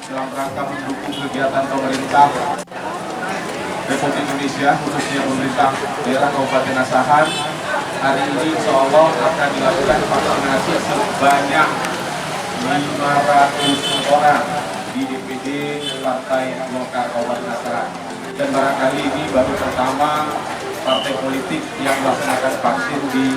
dalam rangka mendukung kegiatan pemerintah Republik Indonesia, khususnya pemerintah daerah Kabupaten Asahan. Hari ini insya Allah akan dilakukan vaksinasi sebanyak 500 orang di DPD Partai Golkar Kabupaten Asahan. Dan barangkali ini baru pertama partai politik yang melaksanakan vaksin di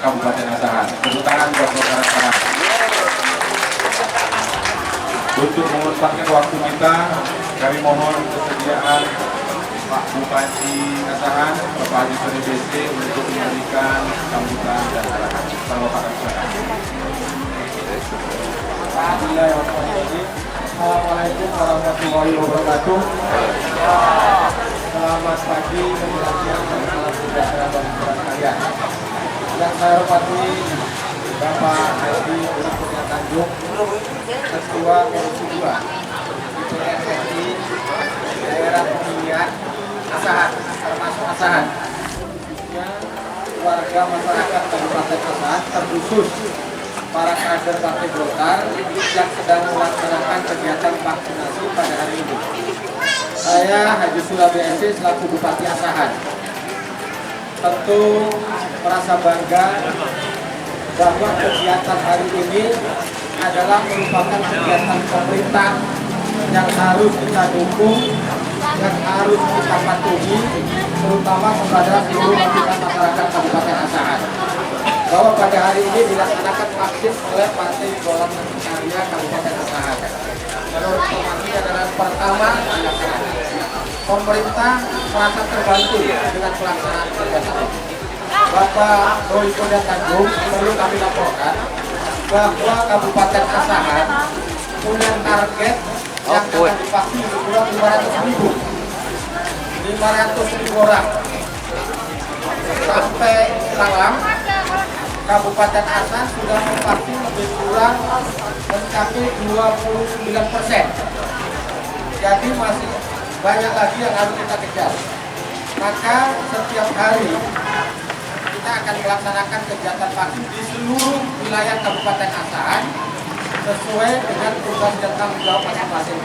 Kabupaten Asahan. Tepuk tangan buat Golkar Asahan. Untuk mengorbankan waktu kita, kami mohon kesediaan Pak Bupati Asahan, Bapak Haji Soni BC untuk memberikan sambutan dan arahan. Bapak Asahan. Assalamualaikum warahmatullahi wabarakatuh. Selamat pagi, menjelang siang, dan malam sejahtera bagi kita sekalian. Yang saya hormati Bapak Haji Kurnia Tanjung, Ketua Komisi 2 DPR RI Daerah Pemilihan Asahan, termasuk Asahan. Warga masyarakat Kabupaten Asahan, terkhusus para kader Partai Golkar yang sedang melaksanakan kegiatan vaksinasi pada hari ini. Saya Haji Sula BSC selaku Bupati Asahan tentu merasa bangga bahwa kegiatan hari ini adalah merupakan kegiatan pemerintah yang harus kita dukung, yang harus kita patuhi, terutama kepada seluruh lapisan masyarakat Kabupaten Asahan. Bahwa pada hari ini dilaksanakan vaksin oleh Partai Golkar Karya Kabupaten Asahan. Menurut informasi adalah pertama dilaksanakan. Pemerintah merasa terbantu dengan pelaksanaan kegiatan ini. Bapak Doi Kurnia Tanjung, perlu kami laporkan bahwa Kabupaten Asahan punya target yang akan divaksin kurang 500.000 orang. Sampai sekarang Kabupaten Asahan sudah divaksin lebih kurang mencapai 29%. Jadi masih banyak lagi yang harus kita kejar. Maka setiap hari kita akan melaksanakan kegiatan vaksin di seluruh wilayah Kabupaten Asahan sesuai dengan tugas dan tanggung jawab masing-masing.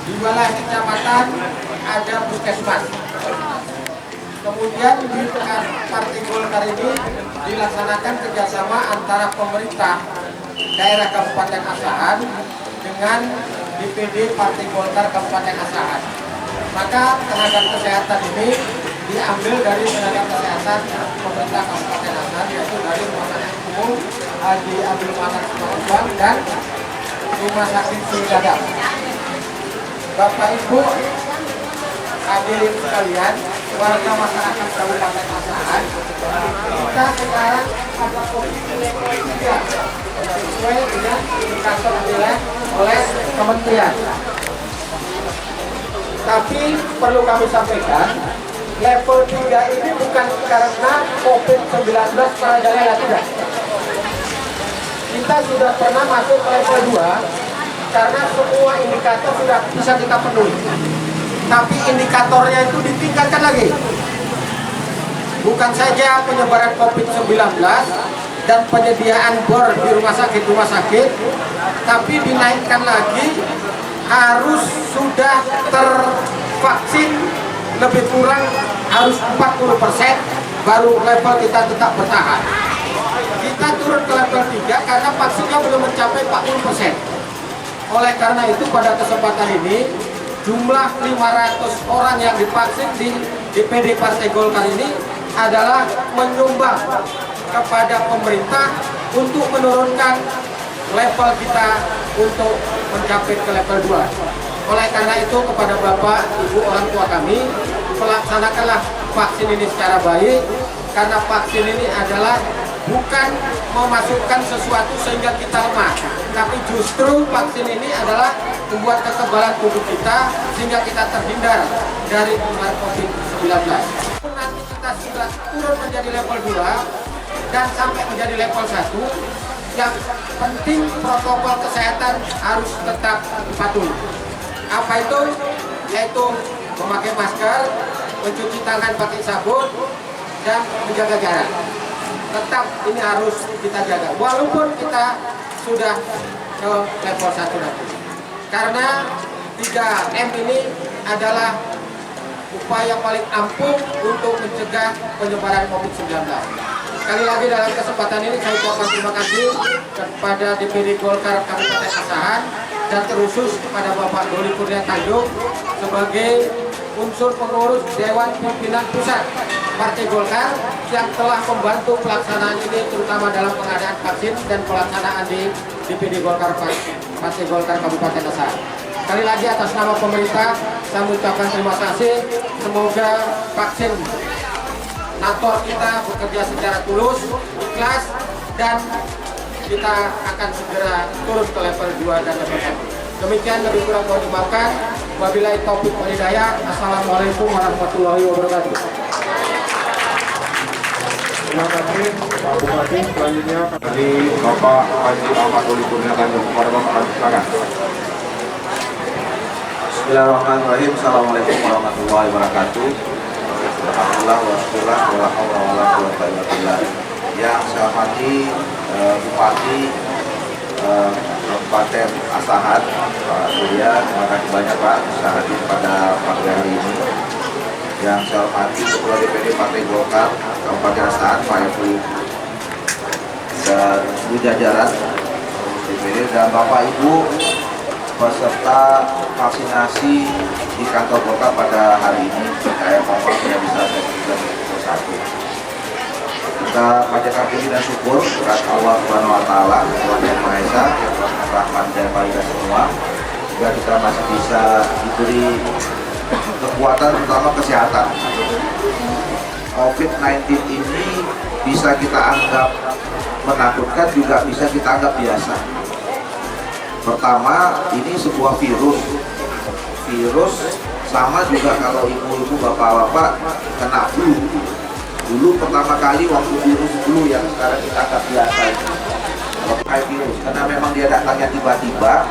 Di wilayah kecamatan ada puskesmas. Kemudian di Partai Golkar ini dilaksanakan kerjasama antara pemerintah daerah Kabupaten Asahan dengan DPD Partai Golkar Kabupaten Asahan. Maka tenaga kesehatan ini diambil dari tenaga kesehatan pemerintah Kabupaten Asahan, yaitu dari Rumah Sakit Umum Haji Abdul Manan Simatupang dan Rumah Sakit Singgadang. Bapak Ibu hadirin sekalian, warga masyarakat Kabupaten Asahan, kita sekarang ada posisi level 3 sesuai dengan indikator penilaian oleh kementerian. Tapi perlu kami sampaikan, level 3 ini bukan karena COVID-19 merajalela, tidak. Kita sudah pernah masuk ke level 2 karena semua indikator sudah bisa kita penuhi. Tapi indikatornya itu ditingkatkan lagi. Bukan saja penyebaran COVID-19 dan penyediaan bor di rumah sakit, tapi dinaikkan lagi harus sudah tervaksin lebih kurang harus 40% baru level kita tetap bertahan. Kita turun ke level 3 karena vaksinnya belum mencapai 40%. Oleh karena itu pada kesempatan ini jumlah 500 orang yang divaksin di DPD Partai Golkar ini adalah menyumbang kepada pemerintah untuk menurunkan level kita untuk mencapai ke level 2. Oleh karena itu kepada Bapak, Ibu, orang tua kami, melaksanakanlah vaksin ini secara baik, karena vaksin ini adalah bukan memasukkan sesuatu sehingga kita lemah, tapi justru vaksin ini adalah membuat kekebalan tubuh kita sehingga kita terhindar dari penularan COVID-19. Nanti kita sudah turun menjadi level 2 dan sampai menjadi level 1, yang penting protokol kesehatan harus tetap dipatuhi. Apa itu? Yaitu memakai masker, mencuci tangan pakai sabun, dan menjaga jarak. Tetap ini harus kita jaga, walaupun kita sudah ke level 1 nanti. Karena 3M ini adalah upaya paling ampuh untuk mencegah penyebaran COVID-19. Sekali lagi dalam kesempatan ini saya ucapkan terima kasih kepada DPD Golkar Kabupaten Asahan dan terkhusus kepada Bapak Doli Kurnia Tanjung sebagai unsur pengurus Dewan Pimpinan Pusat Partai Golkar yang telah membantu pelaksanaan ini, terutama dalam pengadaan vaksin dan pelaksanaan di DPD Golkar Partai Golkar Kabupaten Asahan. Sekali lagi atas nama pemerintah saya mengucapkan terima kasih. Semoga vaksin Nator kita bekerja secara tulus, ikhlas, dan kita akan segera turun ke level 2 dan level 1. Demikian, lebih kurang mohon dimaafkan. Wabillahi taufiq wal hidayah. Assalamualaikum warahmatullahi wabarakatuh. Terima kasih Pak Bupati. Selanjutnya dari Bapak Haji Ahmad Doli Kurnia Tanjung. Kepada Bapak Haji, silakan. Bismillahirrahmanirrahim. Assalamualaikum warahmatullahi wabarakatuh. Alhamdulillah wassalam wala haula wala quwwata illa billah. Yang saya hormati Bupati Kabupaten Asahan, Pak Surya, terima kasih banyak Pak bisa hadir pada pagi hari ini. Yang saya hormati Ketua DPD Partai Golkar Kabupaten Asahan, Pak Efri, dan seluruh jajaran DPD dan Bapak Ibu peserta vaksinasi di kantor Golkar pada hari ini. Saya mohon tidak bisa saya sebutkan satu. Kita panjatkan puji dan syukur kepada Allah Subhanahu wa taala, Tuhan Yang Maha Esa, Rahman dan Baik semua. Juga kita masih bisa diberi kekuatan, terutama kesehatan. COVID-19 ini bisa kita anggap menakutkan, juga bisa kita anggap biasa. Pertama, ini sebuah virus. Virus sama juga kalau ibu-ibu, bapak-bapak kena flu. Dulu pertama kali waktu virus flu yang sekarang kita anggap biasa, kayak virus, karena memang dia datangnya tiba-tiba,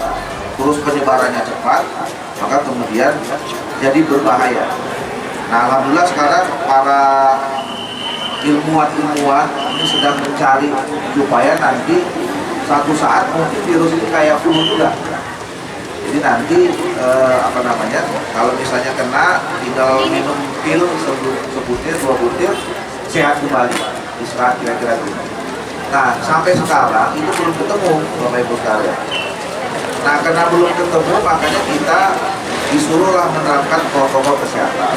terus penyebarannya cepat, maka kemudian jadi berbahaya. Nah, alhamdulillah sekarang para ilmuwan ini sedang mencari supaya nanti satu saat mungkin virus ini kayak flu juga. Jadi nanti kalau misalnya kena, tinggal minum pil sebutir, 2 butir, sehat kembali, istirahat kira-kira gitu. Nah, sampai sekarang itu belum ketemu Bapak Ibu sekalian. Nah, karena belum ketemu, makanya kita disuruhlah menerapkan protokol kesehatan.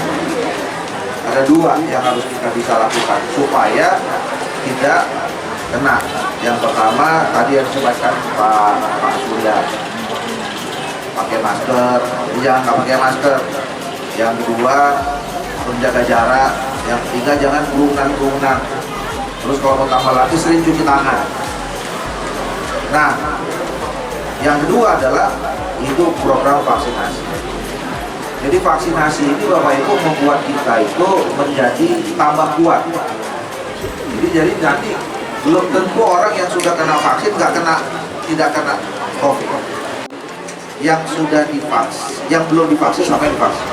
Ada 2 yang harus kita bisa lakukan supaya tidak kena. Yang pertama tadi yang disebutkan Pak Surya, pakai masker, jangan nggak pakai masker. Yang kedua, menjaga jarak. Yang ketiga, jangan kerumunan. Terus kalau mau tambah lagi, sering cuci tangan. Nah, yang kedua adalah itu program vaksinasi. Jadi vaksinasi ini Bapak Ibu membuat kita itu menjadi tambah kuat. Jadi nanti belum tentu orang yang sudah kena vaksin tidak kena COVID. Yang sudah divaksin, yang belum divaksin sampai divaksin.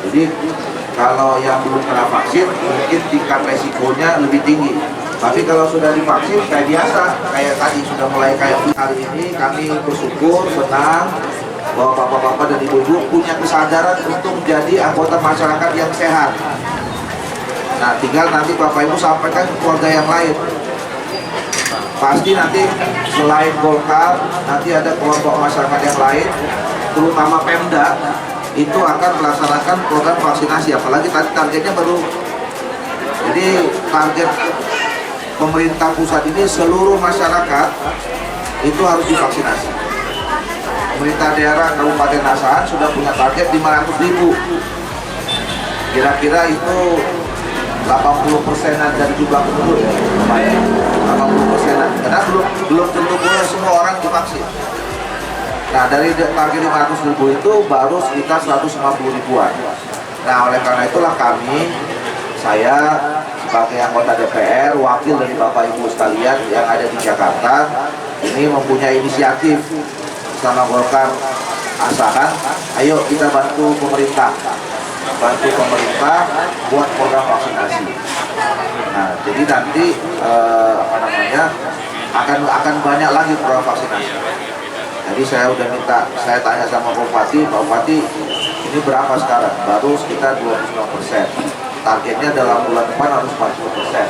Jadi kalau yang belum kena vaksin mungkin tingkat resikonya lebih tinggi. Tapi kalau sudah divaksin kayak biasa, kayak tadi sudah mulai kayak hari ini, kami bersyukur, senang bahwa bapak-bapak dan ibu-ibu punya kesadaran untuk menjadi anggota masyarakat yang sehat. Nah, tinggal nanti Bapak Ibu sampaikan ke keluarga yang lain. Pasti nanti selain Golkar, nanti ada kelompok masyarakat yang lain, terutama Pemda, itu akan melaksanakan program vaksinasi. Apalagi tadi targetnya baru, jadi target pemerintah pusat ini seluruh masyarakat itu harus divaksinasi. Pemerintah daerah Kabupaten Asahan sudah punya target 500.000. Kira-kira itu 80%-an dari jumlah penduduk ya, 80%-an. Karena belum tentu punya semua orang divaksin. Nah, dari target 500.000 itu baru sekitar 150.000-an. Nah, oleh karena itulah saya sebagai anggota DPR, wakil dari Bapak Ibu sekalian yang ada di Jakarta, ini mempunyai inisiatif sama Golkar Asahan, ayo kita bantu pemerintah buat program vaksinasi. Nah, jadi nanti akan banyak lagi program vaksinasi. Jadi saya udah minta, saya tanya sama Pak Bupati, Pak Bupati ini berapa sekarang? Baru sekitar 25%. Targetnya dalam bulan depan harus 40%.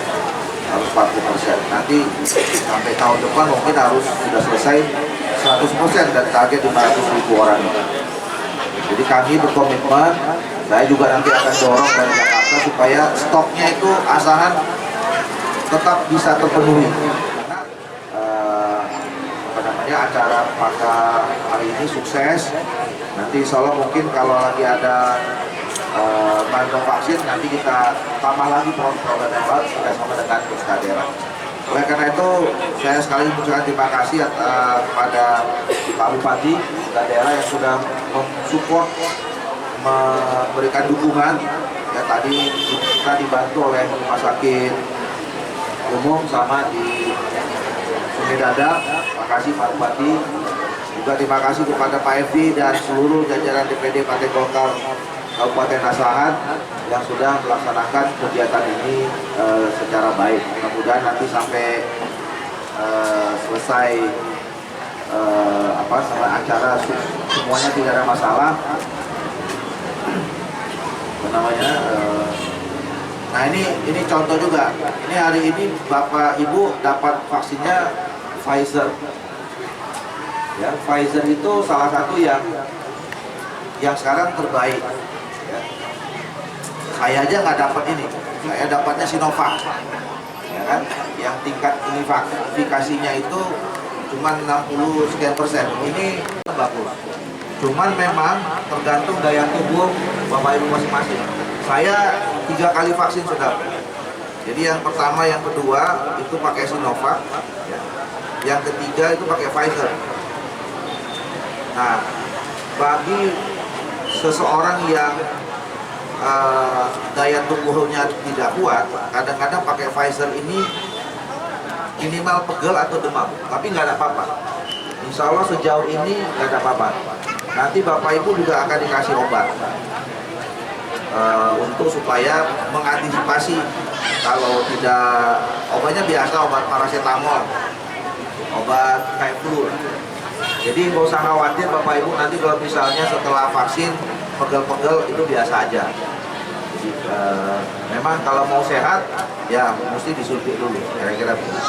Harus 40%. Nanti sampai tahun depan mungkin harus sudah selesai 100% dan target 500.000 orang. Jadi kami berkomitmen, saya juga nanti akan dorong dari Jakarta supaya stoknya itu asahan tetap bisa terpenuhi. Acara pada hari ini sukses. Nanti insya Allah mungkin kalau lagi ada bantuan vaksin, nanti kita tambah lagi program yang baru bersama dengan pemerintah daerah. Oleh karena itu, saya sekali mengucapkan terima kasih kepada Pak Bupati dan daerah yang sudah mensupport, memberikan dukungan. Ya, tadi kita dibantu oleh rumah sakit umum sama di Sungai Dadap. Terima kasih Pak Bupati. Juga terima kasih kepada Pak Evi dan seluruh jajaran DPD Partai Golkar Kabupaten Asahan yang sudah melaksanakan kegiatan ini secara baik. Mudah-mudahan nanti sampai selesai sama acara semuanya tidak ada masalah. Nah ini contoh juga. Ini hari ini Bapak Ibu dapat vaksinnya Pfizer. Ya, Pfizer itu salah satu yang sekarang terbaik. Ya. Saya aja nggak dapat ini. Saya dapatnya Sinovac. Ya kan? Yang tingkat verifikasinya itu cuma 60 sekian persen. Ini bagus. Cuman memang tergantung daya tubuh Bapak Ibu masing-masing. Saya 3 kali vaksin sudah. Jadi yang pertama, yang kedua itu pakai Sinovac, ya. Yang ketiga itu pakai Pfizer. Nah, bagi seseorang yang daya tubuhnya tidak kuat, kadang-kadang pakai Pfizer ini minimal pegel atau demam, tapi nggak ada apa-apa. Insya Allah sejauh ini nggak ada apa-apa. Nanti Bapak Ibu juga akan dikasih obat. Untuk supaya mengantisipasi kalau tidak, obatnya biasa, obat paracetamol, obat kayak flu. Jadi nggak usah khawatir Bapak Ibu, nanti kalau misalnya setelah vaksin pegel-pegel itu biasa aja. Jadi, memang kalau mau sehat ya mesti disuntik dulu, kira-kira begitu.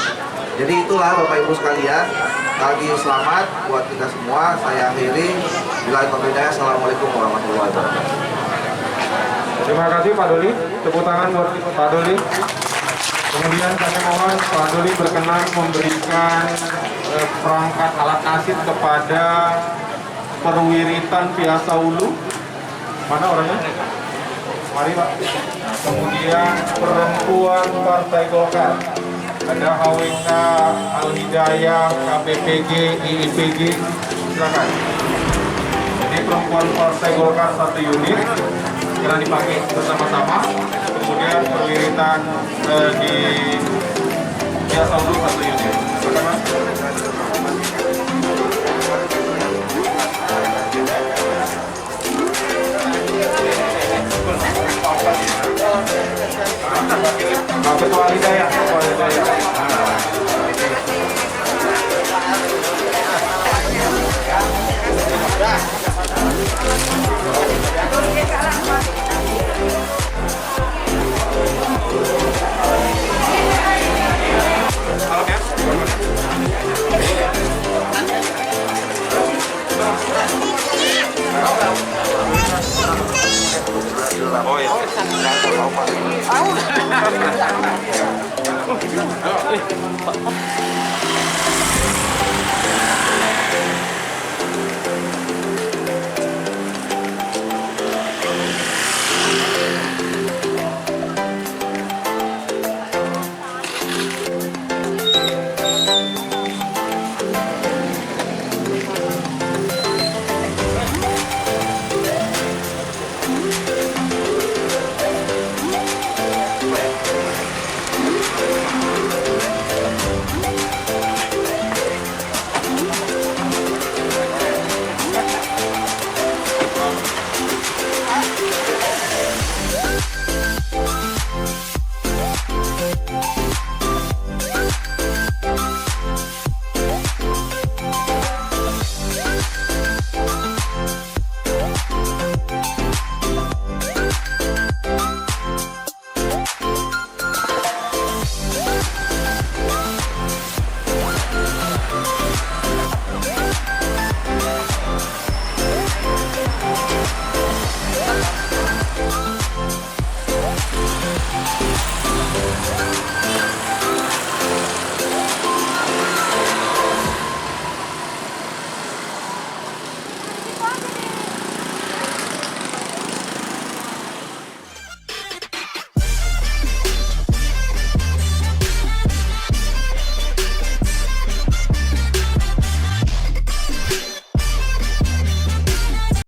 Jadi itulah Bapak Ibu sekalian, lagi selamat buat kita semua. Saya akhiri, bila perbedaan. Assalamualaikum warahmatullahi wabarakatuh. Terima kasih Pak Doli, tepuk tangan buat Pak Doli. Kemudian kami mohon Pak Doli berkenan memberikan perangkat alat asid kepada perwiritan Piasa Ulu. Mana orangnya? Mari Pak. Nah, kemudian perempuan Partai Golkar. Ada HWK, Al-Hidayah, KPPG, IIPG. Silakan. Jadi perempuan Partai Golkar 1 unit. Kira dipakai bersama-sama, kemudian perwiritan di Piasa Ulu 1 unit. Ketua Hidayah, Ketua Hidayah. Oh iya.